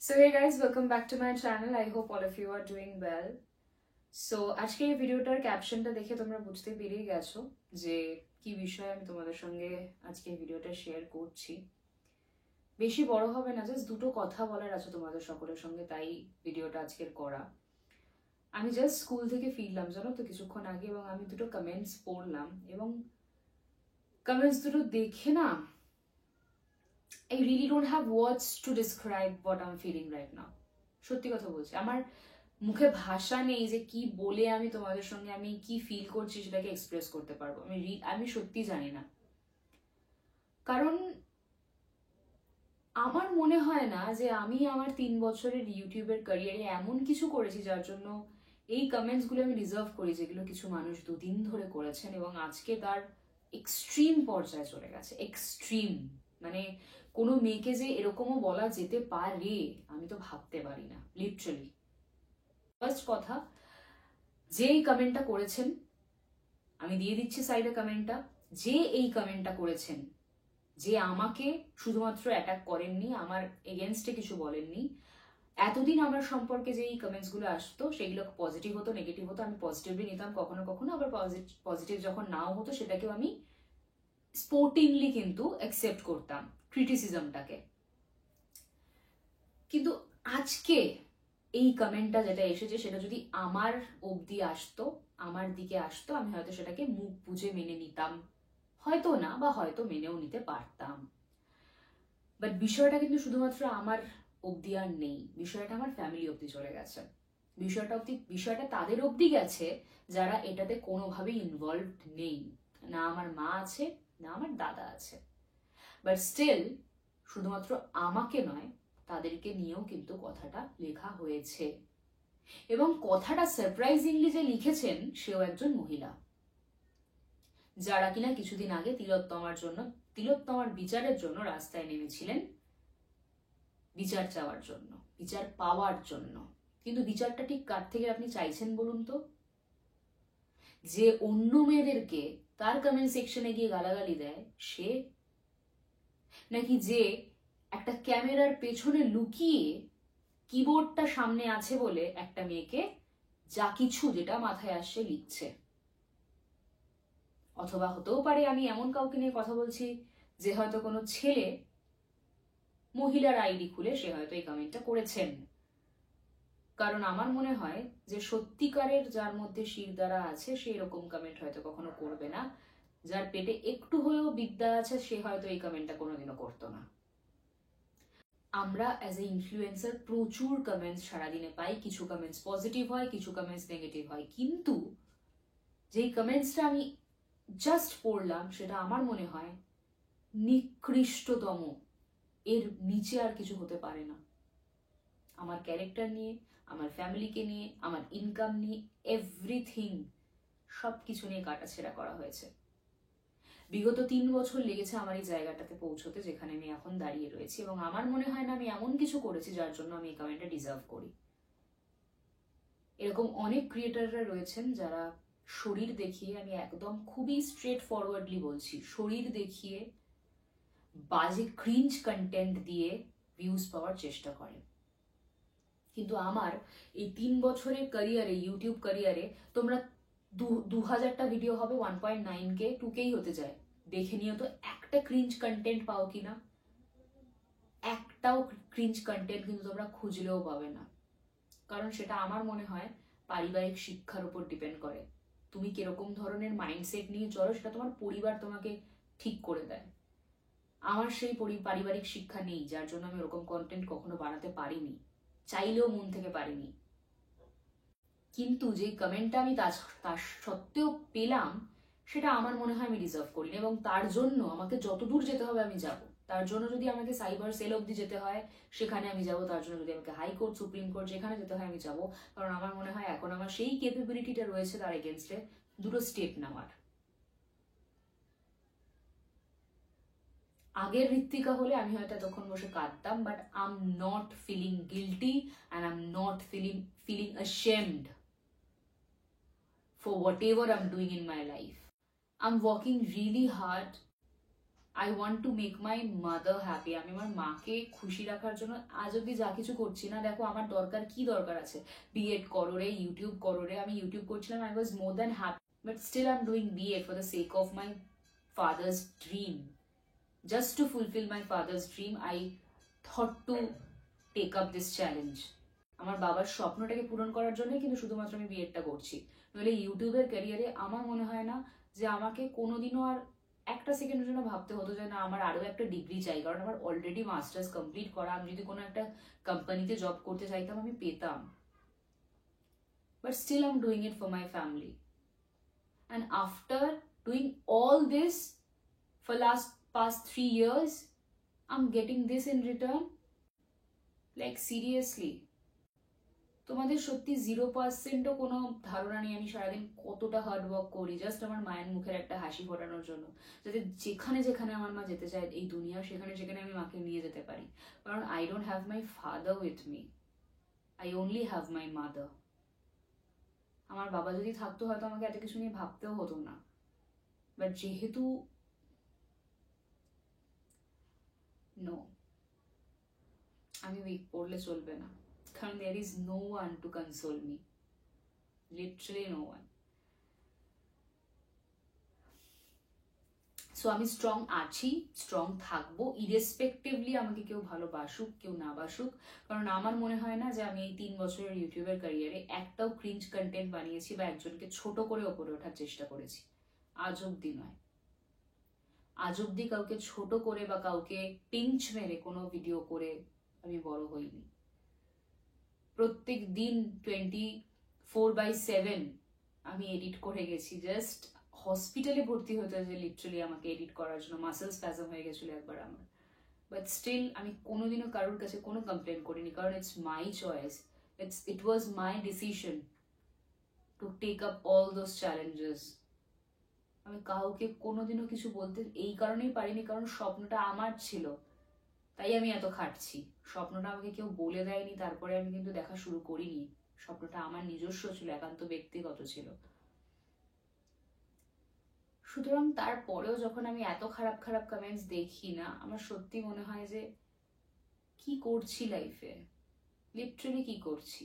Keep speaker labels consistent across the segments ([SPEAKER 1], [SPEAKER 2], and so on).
[SPEAKER 1] So hey guys, welcome back to my channel. I hope all of you are doing well. So আজকে এই ভিডিওটার ক্যাপশনটা দেখে তোমরা বুঝতে পেরেই গেছো যে কি বিষয়ে আমি তোমাদের সঙ্গে আজকে এই ভিডিওটা শেয়ার করছি। বেশি বড় হবে না, জাস্ট দুটো কথা বলার আছে তোমাদের সকলের সঙ্গে, তাই ভিডিওটা আজকের করা। আমি জাস্ট স্কুল থেকে ফিরলাম জানো তো কিছুক্ষণ আগে, এবং আমি দুটো কমেন্টস পড়লাম এবং কমেন্টস দুটো দেখে না I really don't have words to describe what I'm feeling right now. সত্যি কথা বলছি, আমার মুখে ভাষা নেই যে কি বলে আমি তোমাদের সঙ্গে আমি কি ফিল করছি সেটাকে এক্সপ্রেস করতে পারবো। আমি সত্যি জানি না, কারণ আমার মনে হয় না যে আমি আমার 3 বছরের ইউটিউবের ক্যারিয়ারে এমন কিছু করেছি যার জন্য এই কমেন্টস গুলো আমি ডিজার্ভ করি, যেগুলো কিছু মানুষ দুদিন ধরে করেছেন এবং আজকে তার এক্সট্রিম পর্যায়ে চলে গেছে। এক্সট্রিম মানে কোনো মেয়েকে যে এরকমও বলা যেতে পারে আমি তো ভাবতে পারি না, লিটারালি। ফার্স্ট কথা, যে এই কমেন্টটা করেছেন, আমি দিয়ে দিচ্ছি সাইডে কমেন্টটা, যে এই কমেন্টটা করেছেন, যে আমাকে শুধুমাত্র অ্যাটাক করেননি, আমার এগেনস্টে কিছু বলেননি, এতদিন আমার সম্পর্কে যে এই কমেন্টস গুলো আসতো সেগুলো পজিটিভ হতো নেগেটিভ হতো, আমি পজিটিভলি নিতাম কখনো কখনো, আবার পজিটিভ যখন নাও হতো সেটাকেও আমি স্পোর্টিংলি কিন্তু অ্যাকসেপ্ট করতাম ক্রিটিসিজমটাকে। কিন্তু আজকে এই কমেন্টটা যেটা এসেছে সেটা যদি আমার অবধি আসতো, আমার দিকে আসতো, আমি হয়তো সেটাকে মুখ বুঝে মেনে নিতাম, হয়তো না, বা হয়তো মেনেও নিতে পারতাম। বাট বিষয়টা কিন্তু শুধুমাত্র আমার অবধি আর নেই, বিষয়টা আমার ফ্যামিলি অবধি চলে গেছে। বিষয়টা তাদের অবধি গেছে যারা এটাতে কোনোভাবেই ইনভলভ নেই। না আমার মা আছে, না আমার দাদা আছে, বাট স্টিল শুধুমাত্র আমাকে নয়, তাদেরকে নিয়েও কিন্তু কথাটা লেখা হয়েছে। এবং কথাটা সারপ্রাইজিংলি যে লিখেছেন সেও একজন মহিলা, যারা কিনা কিছুদিন আগে তিলোত্তমার বিচারের জন্য রাস্তায় নেমেছিলেন, বিচার চাওয়ার জন্য, বিচার পাওয়ার জন্য। কিন্তু বিচারটা ঠিক কার থেকে আপনি চাইছেন বলুন তো? যে অন্য মেয়েদেরকে তার কমেন্ট সেকশনে গিয়ে গালাগালি দেয় সে, নাকি যে একটা ক্যামেরার পেছনে লুকিয়ে কিবোর্ডটা সামনে আছে বলে একটা মেয়েকে যা কিছু যেটা মাথায় আসছে লিখছে? অথবা হতেও পারে আমি এমন কাউকে নিয়ে কথা বলছি যে হয়তো কোনো ছেলে মহিলার আইডি খুলে সে হয়তো এই কমেন্টটা করেছেন। কারণ আমার মনে হয় যে সত্যিকারের যার মধ্যে শিরদাঁড়া আছে সে এরকম কমেন্ট হয়তো কখনো করবে না। যার পেটে একটু হয়েও বিদ্যা আছে সে হয়তো এই কমেন্টটা কোনোদিনও করতো না। আমরা অ্যাজ এ ইনফ্লুয়েন্সার প্রচুর কমেন্টস সারাদিনে পাই, কিছু কমেন্টস পজিটিভ হয়, কিছু কমেন্টস নেগেটিভ হয়, কিন্তু যেই কমেন্টসটা আমি জাস্ট পড়লাম সেটা আমার মনে হয় নিকৃষ্টতম, এর নিচে আর কিছু হতে পারে না। আমার ক্যারেক্টার নিয়ে, আমার ফ্যামিলিকে নিয়ে, আমার ইনকাম নিয়ে, এভরিথিং, সবকিছু নিয়ে কাটাছেড়া করা হয়েছে। বিগত 3 বছর লেগেছে আমার এই জায়গাটাতে পৌঁছতে যেখানে আমি এখন দাঁড়িয়ে রয়েছি, এবং আমার মনে হয় না আমি এমন কিছু করেছি যার জন্য আমি এই কমেন্টটা ডিজার্ভ করি। এরকম অনেক ক্রিয়েটাররা রয়েছেন যারা শরীর দেখিয়ে, আমি একদম খুবই স্ট্রেট ফরওয়ার্ডলি বলছি, শরীর দেখিয়ে বাজে ক্রিঞ্জ কন্টেন্ট দিয়ে ভিউজ পাওয়ার চেষ্টা করেন। কিন্তু আমার এই 3 বছরের ক্যারিয়ারে, ইউটিউব ক্যারিয়ারে, তোমরা 2000টা ভিডিও হবে 1.9K 2Kই হতে যায়, দেখে নিও তো একটা ক্রিঞ্জ কন্টেন্ট পাও কিনা। একটাও ক্রিঞ্জ কন্টেন্ট কিন্তু তোমরা খুঁজলেও পাবে না, কারণ সেটা আমার মনে হয় পারিবারিক শিক্ষার উপর ডিপেন্ড করে। তুমি কিরকম ধরনের মাইন্ডসেট নিয়ে চলো সেটা তোমার পরিবার তোমাকে ঠিক করে দেয়। আমার সেই পারিবারিক শিক্ষা নেই, যার জন্য আমি ওরকম কন্টেন্ট কখনো বানাতে পারিনি, চাইলেও মন থেকে পারিনি। কিন্তু যে কমেন্টটা আমি তার সত্ত্বেও পেলাম সেটা আমার মনে হয় আমি ডিজার্ভ করিনি, এবং তার জন্য আমাকে যতদূর যেতে হবে আমি যাব। তার জন্য যদি আমাকে সাইবার সেল অবধি যেতে হয় সেখানে আমি যাব, তার জন্য যদি আমাকে হাইকোর্ট, সুপ্রিম কোর্ট, যেখানে যেতে হয় আমি যাব। কারণ আমার মনে হয় এখন আমার সেই ক্যাপাবিলিটিটা রয়েছে তার এগেনস্টে দুটো স্টেপ নেওয়ার। আগের ঋত্বিকা হলে আমি হয়তো তখন বসে কাঁদতাম, but I am not feeling guilty and I am not feeling ashamed for whatever I'm doing in my life. I'm working really hard I want to make my mother happy. আমি আমার মাকে খুশি রাখার জন্য আজ অব্দি যা কিছু করছি না, দেখো আমার দরকার কি দরকার আছে, বিএড করো রে, ইউটিউব করো রে। আমি ইউটিউব করছিলাম, I was more than happy, but still I am doing BEd for the sake of my father's dream. Just to fulfil my father's dream I thought to take up this challenge. আমার বাবার স্বপ্নটাকে পূরণ করার জন্যই কিন্তু শুধুমাত্র আমি বিএডটা করছি। নইলে ইউটিউবের ক্যারিয়ারে আমার মনে হয় না যে আমাকে কোনোদিনও আর একটা সেকেন্ডের জন্য ভাবতে হতো যে না আমার আরো একটা ডিগ্রি চাই, কারণ আমার অলরেডি মাস্টার্স কমপ্লিট করা। আমি যদি কোনো একটা কোম্পানিতে জব করতে চাইতাম আমি পেতাম, but still I am doing it for my family. And after doing all this for past 3 years, I'm getting this in return. Like seriously, তোমাদের সত্যি 0%ও কোনো ধারণা নেই আমি সারাদিন কতটা হার্ড ওয়ার্ক করি জাস্ট আমার মায়ের মুখের একটা হাসি ফোটানোর জন্য, যাতে যেখানে যেখানে আমার মা যেতে চায় এই দুনিয়া, সেখানে সেখানে আমি মাকে নিয়ে যেতে পারি। কারণ I don't have my father with me, I only have my mother. আমার বাবা যদি থাকতো হয়তো আমাকে এত কিছু নিয়ে ভাবতেও হতো না, বাট যেহেতু নো, আমি উইক পড়লে চলবে না, কারণ there is no one to console me, literally no one. So আমি স্ট্রং আছি, স্ট্রং থাকবো, ইরেসপেক্টিভলি আমাকে কেউ ভালোবাসুক কেউ না বাসুক। কারণ আমার মনে হয় না যে আমি এই 3 বছরের ইউটিউবের ক্যারিয়ারে একটাও ক্রিঞ্জ কন্টেন্ট বানিয়েছি বা একজনকে ছোট করে ওপরে ওঠার চেষ্টা করেছি, আজ অব্দি নয়। আজ অব্দি কাউকে ছোট করে বা কাউকে পিঞ্চ মেরে কোনো ভিডিও করে আমি বড় হইনি। প্রত্যেক দিন 24/7 আমি এডিট করে গেছি। জাস্ট হসপিটালে ভর্তি হতে হয়েছে লিটারালি আমাকে এডিট করার জন্য, মাসেল স্প্যাজম হয়ে গেছিল একবার আমার। বাট স্টিল আমি কোনোদিনও কারোর কাছে কোনো কমপ্লেন করিনি, কারণ it's my choice, it was my decision to take up all those challenges. আমি কাউকে কোনোদিনও কিছু বলতে এই কারণেই পারিনি, কারণ স্বপ্নটা আমার ছিল, তাই আমি এত খাটছি। স্বপ্নটা আমাকে কেউ বলে দেয়নি, তারপরে আমি কিন্তু দেখা শুরু করিনি। স্বপ্নটা আমার নিজস্ব ছিল, একান্ত ব্যক্তিগত ছিল। সুতরাং তারপরেও যখন আমি এত খারাপ খারাপ কমেন্টস দেখি না, আমার সত্যি মনে হয় যে কি করছি লাইফে, লিটারালি কি করছি।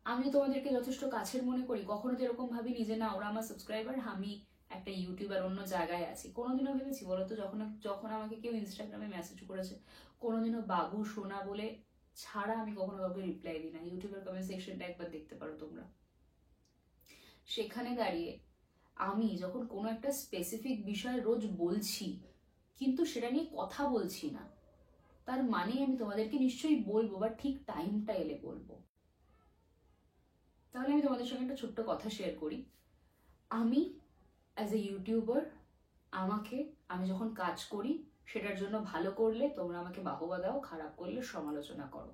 [SPEAKER 1] আমিও তোমাদেরকে যথেষ্ট কাছের মনে করি, কখনো তো এরকম ভাবিনি যে না ওরা আমার সাবস্ক্রাইবার, আমি একটা ইউটিউবার অন্য জায়গায় আছি। কোনোদিনও ভেবেছি বলতো? যখন আমাকে কেউ ইনস্টাগ্রামে মেসেজ করেছে, কোনোদিনও বাবু সোনা বলে ছাড়া আমি কখনো কাউকে রিপ্লাই দিই না। ইউটিউবের কমেন্ট সেকশনটা একবার দেখতে পারো তোমরা। সেখানে দাঁড়িয়ে আমি যখন কোনো একটা স্পেসিফিক বিষয় রোজ বলছি কিন্তু সেটা নিয়ে কথা বলছি না, তার মানে আমি তোমাদেরকে নিশ্চয়ই বলবো, বা ঠিক টাইমটা এলে বলবো। তাহলে আমি তোমাদের সঙ্গে একটা ছোট্ট কথা শেয়ার করি। আমি অ্যাজ এ ইউটিউবার, আমি যখন কাজ করি সেটার জন্য ভালো করলে তোমরা আমাকে বাহবা দাও, খারাপ করলে সমালোচনা করো,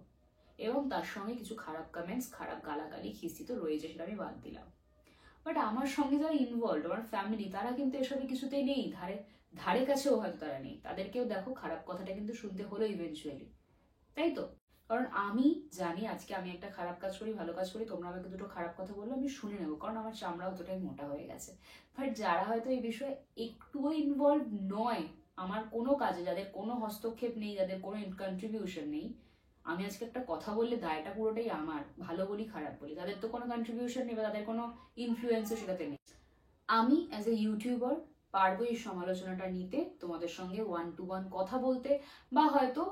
[SPEAKER 1] এবং তার সঙ্গে কিছু খারাপ কমেন্টস, খারাপ গালাগালি, খিস্তি তো রয়েছে, সেটা আমি বাদ দিলাম। বাট আমার সঙ্গে যারা ইনভলভ, আমার ফ্যামিলি, তারা কিন্তু এসবে কিছুতেই নেই, ধারে কাছেও হয়তো তারা নেই। তাদেরকেও দেখো খারাপ কথাটা কিন্তু শুনতে হলো ইভেনচুয়ালি, তাই তো? কারণ আমি জানি আজকে আমি একটা খারাপ কাজ করি, ভালো কাজ করি, তোমরা আমাকে দুটো খারাপ কথা বললো, আমি শুনে নেবো, কারণ আমার চামড়া অতটাই মোটা হয়ে গেছে। বাট যারা হয়তো এই বিষয়ে একটুও ইনভলভ নয় আমার কোনো কাজে, যাদের কোনো হস্তক্ষেপ নেই, যাদের কোনো কন্ট্রিবিউশন নেই, আমি আজকে একটা কথা বললে দায়টা পুরোটাই আমার, ভালো বলি খারাপ বলি, তাদের তো কোনো কন্ট্রিবিউশন নেই বা তাদের কোনো ইনফ্লুয়েন্সও সেটাতে নেই। আমি অ্যাজ এ ইউটিউবার পারবো এই সমালোচনাটা নিতে, তোমাদের সঙ্গে 1-to-1 কথা বলতে, বা হয়তো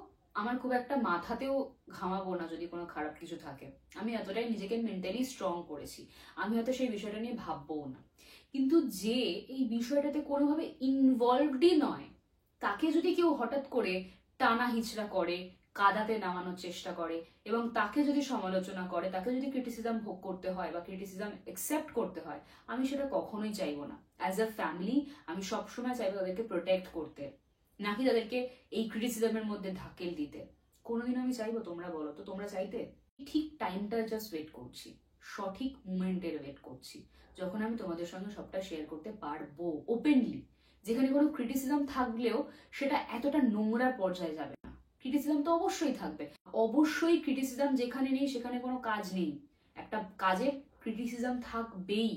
[SPEAKER 1] আমার খুব একটা মাথাতেও ঘামাবো না যদি কোনো খারাপ কিছু থাকে। আমি এতটাই নিজেকে মেন্টালি স্ট্রং করেছি, আমি হয়তো সেই বিষয়টা নিয়ে ভাববো না। কিন্তু যে এই বিষয়টাতে কোনোভাবে ইনভলভডই নয়, তাকে যদি কেউ হঠাৎ করে টানা হিচড়া করে, কাদাতে নামানোর চেষ্টা করে, এবং তাকে যদি সমালোচনা করে, তাকে যদি ক্রিটিসিজম ভোগ করতে হয় বা ক্রিটিসিজম অ্যাকসেপ্ট করতে হয়, আমি সেটা কখনোই চাইবো না। অ্যাজ আ ফ্যামিলি আমি সবসময় চাইবো তাদেরকে প্রোটেক্ট করতে, নাকি তাদেরকে এই ক্রিটিসিজমের মধ্যে ঢাকেল দিতে। কোনোদিন আমি চাইবো? তোমরা বলো তো, তোমরা চাইতে? ঠিক টাইমটা জাস্ট ওয়েট করছি, সঠিক মুমেন্টের ওয়েট করছি, যখন আমি তোমাদের সঙ্গে সবটা শেয়ার করতে পারবো ওপেনলি, যেখানে কোনো ক্রিটিসিজম থাকলেও সেটা এতটা নোংরা পর্যায়ে যাবে না। ক্রিটিসিজম তো অবশ্যই থাকবে, অবশ্যই ক্রিটিসিজম যেখানে নেই সেখানে কোনো কাজ নেই, একটা কাজের ক্রিটিসিজম থাকবেই।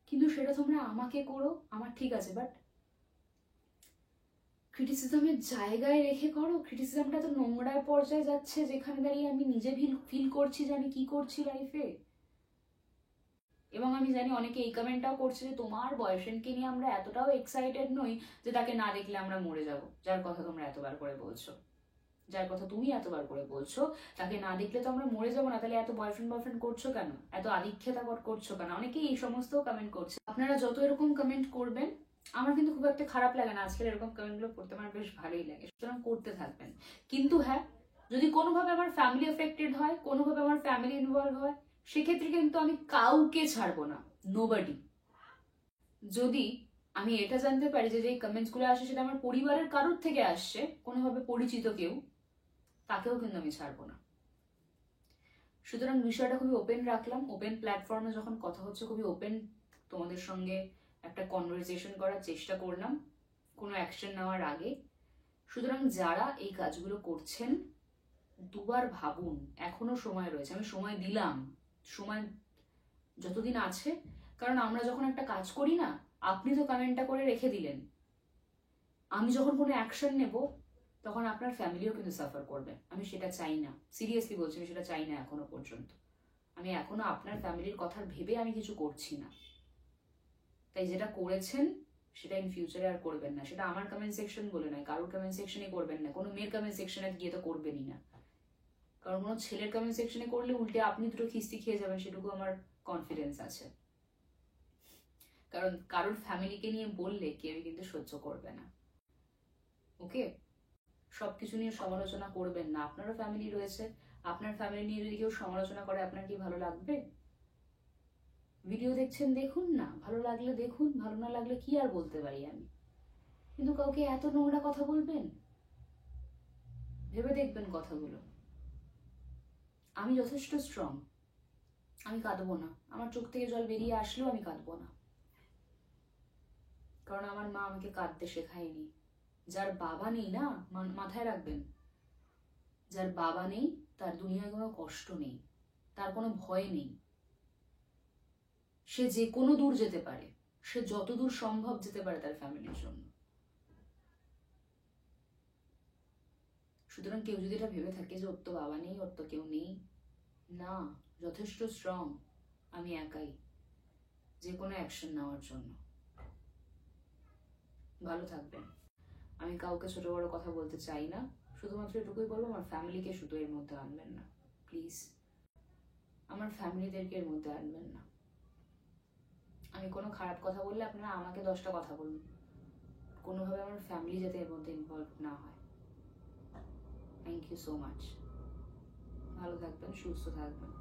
[SPEAKER 1] কিন্তু সেটা তোমরা আমাকে করো, আমার ঠিক আছে, বাট ক্রিটিসিজমের জায়গায় রেখে করো। ক্রিটিসিজমটা তো নোংরার পর্যায়ে যাচ্ছে, যেখানে দাঁড়িয়ে আমি নিজে ফিল করছি যে আমি কি করছি লাইফে। এবং আমি জানি অনেকে এই কমেন্টটাও করছে যে তোমার বয়ফ্রেন্ডকে নিয়ে আমরা এতটাও এক্সাইটেড নই যে তাকে না দেখলে আমরা মরে যাব। যার কথা তোমরা এতবার করে বলছো, যার কথা তুমি এতবার করে বলছো, তাকে না দেখলে তো আমরা মরে যাবো না, তাহলে এত বয়ফ্রেন্ড করছো কেন, এত আদিক্ষেতা করছো কেন? অনেকেই এই সমস্ত কমেন্ট করছে। আপনারা যত এরকম কমেন্ট করবেন আমার কিন্তু খুব একটা খারাপ লাগে না, আজকের এরকম কমেন্টগুলো পড়তে আমার বেশ ভালোই লাগে, সুতরাং করতে থাকবেন। কিন্তু হ্যাঁ, যদি কোনোভাবে আমার ফ্যামিলি এফেক্টেড হয়, কোনোভাবে আমার ফ্যামিলি ইনভলভ হয়, সেক্ষেত্রে কিন্তু আমি কাউকে ছাড়বো না, নোবডি। যদি আমি এটা জানতে পারি যে কমেন্টস গুলো আসে সেটা আমার পরিবারের কারোর থেকে আসছে, কোনোভাবে পরিচিত কেউ, তাকেও কিন্তু আমি ছাড়বো না। সুতরাং বিষয়টা খুবই ওপেন রাখলাম, ওপেন প্ল্যাটফর্মে যখন কথা হচ্ছে খুবই ওপেন তোমাদের সঙ্গে একটা কনভারসেশন করার চেষ্টা করলাম কোনো অ্যাকশন নেওয়ার আগে। সুতরাং যারা এই কাজগুলো করছেন দুবার ভাবুন, এখনো সময় রয়েছে, আমি সময় দিলাম, সময় যতদিন আছে। কারণ আমরা যখন একটা কাজ করি না, আপনি তো কমেন্টটা করে রেখে দিলেন, আমি যখন কোনো অ্যাকশন নেব তখন আপনার ফ্যামিলিও কিন্তু সাফার করবে, আমি সেটা চাই না। সিরিয়াসলি বলছি, আমি সেটা চাই না এখনো পর্যন্ত। আমি এখনো আপনার ফ্যামিলির কথা ভেবে আমি কিছু করছি না। তাই যেটা করেছেন সেটা ইন ফিউচারে আর করবেন না। সেটা আমার কমেন্ট সেকশন বলে নয়, কারোর কমেন্ট সেকশনে করবেন না, কোনো মেয়ের কমেন্ট সেকশনে গিয়ে তো করবেনই না। কারণ কোনো ছেলের কমেন্ট সেকশনে করলে উল্টে আপনি দুটো খিস্তি খেয়ে যাবেন, সেটুকু আমার কনফিডেন্স আছে। কারণ কারোর ফ্যামিলিকে নিয়ে বললে কেউ কিন্তু সহ্য করবে না। ওকে, সবকিছু নিয়ে সমালোচনা করবেন না, আপনারও ফ্যামিলি রয়েছে, আপনার ফ্যামিলি নিয়ে যদি কেউ সমালোচনা করে আপনার কি ভালো লাগবে? ভিডিও দেখছেন দেখুন না, ভালো লাগলে দেখুন, ভালো না লাগলে কি আর বলতে পারি আমি। কিন্তু কাউকে এত নোংরা কথা বলবেন? ভেবে দেখবেন কথাগুলো। আমি যথেষ্ট স্ট্রং, আমি কাঁদবো না, আমার চোখ থেকে জল বেরিয়ে আসলেও আমি কাঁদবো না। কারণ আমার মা আমাকে কাঁদতে শেখায়নি। যার বাবা নেই না, মাথায় রাখবেন, যার বাবা নেই তার দুনিয়ায় কোনো কষ্ট নেই, তার কোনো ভয় নেই। সে যে কোনো দূর যেতে পারে, সে যত দূর সম্ভব যেতে পারে তার ফ্যামিলির জন্য। সুতরাং কেউ যদি এটা ভেবে থাকে যে ওর তো বাবা নেই, ওর তো কেউ নেই, না, যথেষ্ট স্ট্রং আমি একাই যে কোনো অ্যাকশন নেওয়ার জন্য। ভালো থাকবেন। আমি কাউকে ছোট বড় কথা বলতে চাই না, শুধুমাত্র এটুকুই বলবো আমার ফ্যামিলিকে শুধু এর মধ্যে আনবেন না প্লিজ, আমার ফ্যামিলিদেরকে এর মধ্যে আনবেন না। আমি কোনো খারাপ কথা বললে আপনারা আমাকে 10টা কথা বলুন, কোনোভাবে আমার ফ্যামিলি যাতে এর মধ্যে ইনভলভ না হয়। Thank you so much. ভালো থাকবেন, সুস্থ থাকবেন।